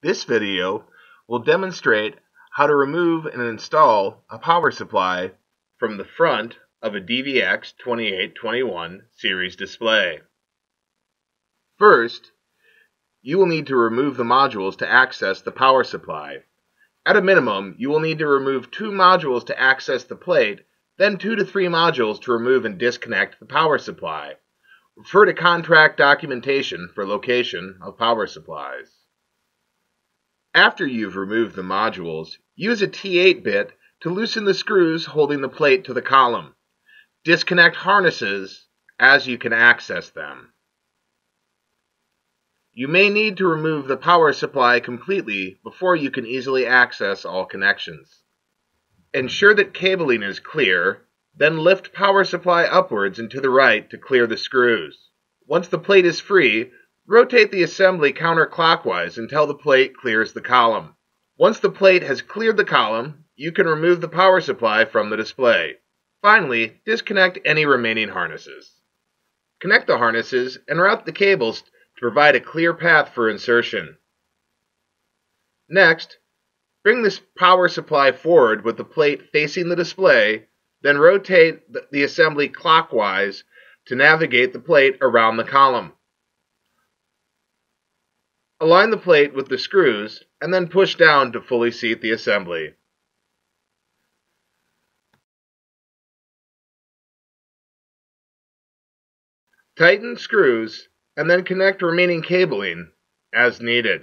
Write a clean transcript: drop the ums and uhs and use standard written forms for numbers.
This video will demonstrate how to remove and install a power supply from the front of a DVX 2821 series display. First, you will need to remove the modules to access the power supply. At a minimum, you will need to remove 2 modules to access the plate, then 2 to 3 modules to remove and disconnect the power supply. Refer to contract documentation for location of power supplies. After you've removed the modules, use a T8 bit to loosen the screws holding the plate to the column. Disconnect harnesses as you can access them. You may need to remove the power supply completely before you can easily access all connections. Ensure that cabling is clear, then lift power supply upwards and to the right to clear the screws. Once the plate is free, rotate the assembly counterclockwise until the plate clears the column. Once the plate has cleared the column, you can remove the power supply from the display. Finally, disconnect any remaining harnesses. Connect the harnesses and route the cables to provide a clear path for insertion. Next, bring this power supply forward with the plate facing the display, then rotate the assembly clockwise to navigate the plate around the column. Align the plate with the screws and then push down to fully seat the assembly. Tighten screws and then connect remaining cabling as needed.